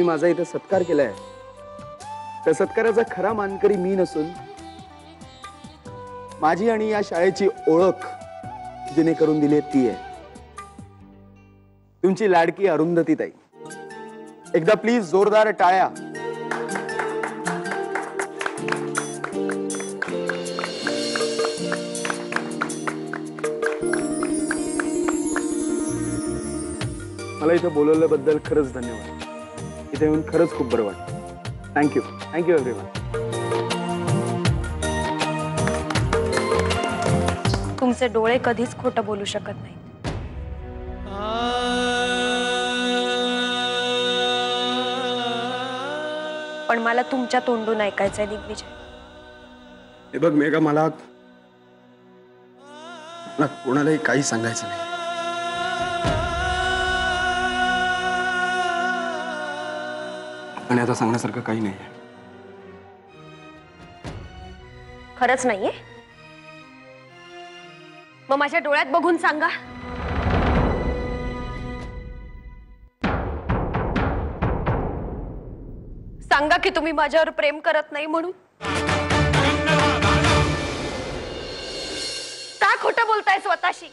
तुम्ही माझा इथे सत्कार केलाय त्या सत्काराचा खरा मानकरी मी नसून माझी आणि या शाळेची ओळख जिने करून दिली ती आहे तुमची लाडकी अरुंधती ताई। एकदा प्लीज जोरदार टाळ्या। मला इथे बोलवल्याबद्दल खरंच धन्यवाद। इथे येऊन खरंच खूप बरं वाटलं। Thank you thank you everyone. तुमचे डोळे कधीच खोटं बोलू शकत नाहीत। पण मला तुमच्या तोंडून ऐकायचंय दिग्विजय। हे बघ मेघा, मला कोणालाही काही सांगायचं नाही। आणि आता सांगण्यासारखं काही नाहीये। खरंच नाहीये? मग माझ्या डोळ्यात बघून सांगा। सांगा की तुम्ही माझ्यावर प्रेम करत नाही म्हणून। का खोटं बोलताय स्वतःशी?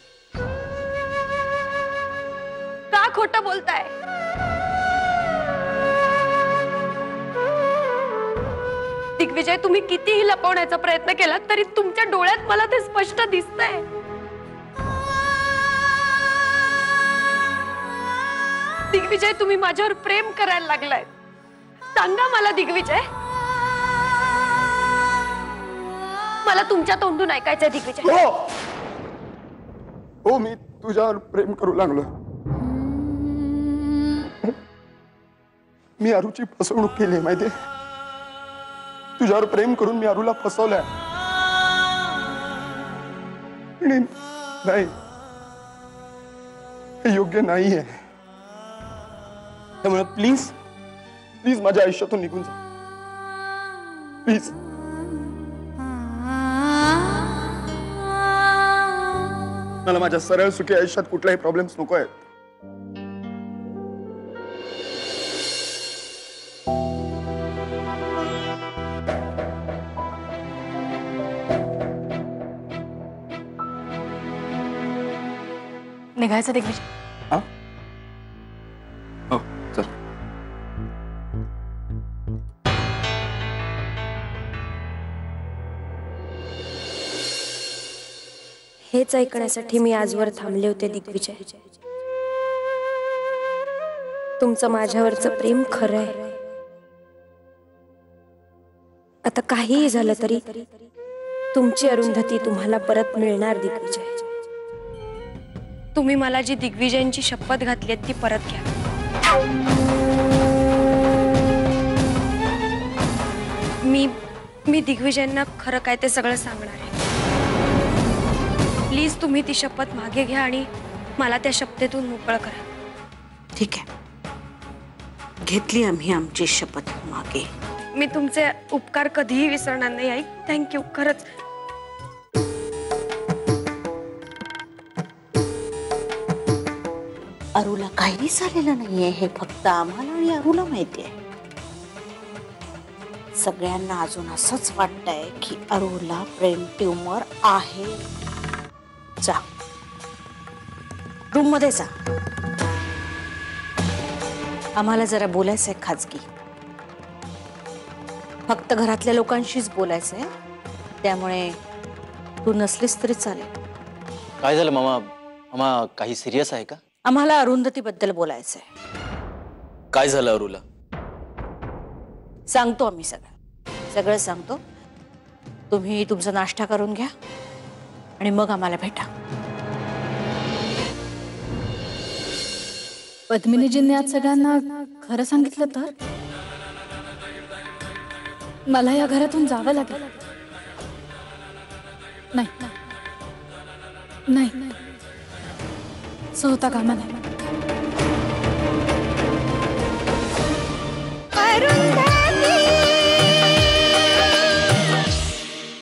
का खोटं बोलताय? दिग्विजय, तुम्ही कितीही लपवण्याचा प्रयत्न केला तरी तुमच्या डोळ्यात मला ते स्पष्ट दिसतंय। दिग्विजय, तुम्ही माझ्यावर प्रेम करायला लागलाय। सांगा मला दिग्विजय, मला तुमच्या तोंडून ऐकायचंय दिग्विजय। हो मी तुझ्यावर प्रेम करू लागलो। मी अरुची फसवणूक केली माहितीये। तुझ्यावर प्रेम करून मी अरुला फसवलंय। नाही, हे योग्य नाहीये। त्यामुळे प्लीज प्लीज माझ्या आयुष्यातून निघून जा प्लीज। मला माझ्या सरळ सुखी आयुष्यात कुठलाही प्रॉब्लेम्स नको आहेत। निघायचं दिग्विजय? हाँ? हो चल। हेच ऐकण्यासाठी मी आजवर थांबले होते दिग्विजय। तुमचं माझ्यावरचं प्रेम खरं आहे। आता काहीही झालं तरी तुमची अरुंधती तुम्हाला परत मिळणार दिग्विजय। तुम्ही मला जी दिग्विजयांची शपथ घातली ती परत घ्या। मी दिग्विजयांना खरं काय ते सगळं सांगणार आहे। प्लीज तुम्ही ती शपथ मागे घ्या आणि मला त्या शपथेतून मोकळं करा। ठीक आहे, घेतली आम्ही आमची शपथ मागे। मी तुमचे उपकार कधीही विसरणार नाही आई। थँक्यू खरंच। अरुला काही झालेलं नाहीये हे फक्त आम्हाला आणि अरुला माहिती आहे। सगळ्यांना अजून असंच वाटतंय की अरुला ब्रेन ट्यूमर आहे। जा रूम मध्ये जा, आम्हाला जरा बोलायचंय खाजगी। फक्त घरातल्या लोकांशीच बोलायचंय, त्यामुळे तू नसलीस तरी चालेल। काय झालं मामा? मामा काही सिरियस आहे का? आम्हाला अरुंधती बद्दल बोलायचंय। काय झालं अरुला? सांगतो आम्ही सगळं सांगतो। तुम्ही तुमचा नाश्ता करून घ्या आणि मग आम्हाला भेटा। पद्मिनीजींनी आज सगळ्यांना खरं सांगितलं तर मला या घरातून जावं लागेल। नाही, असं होता कामा नये।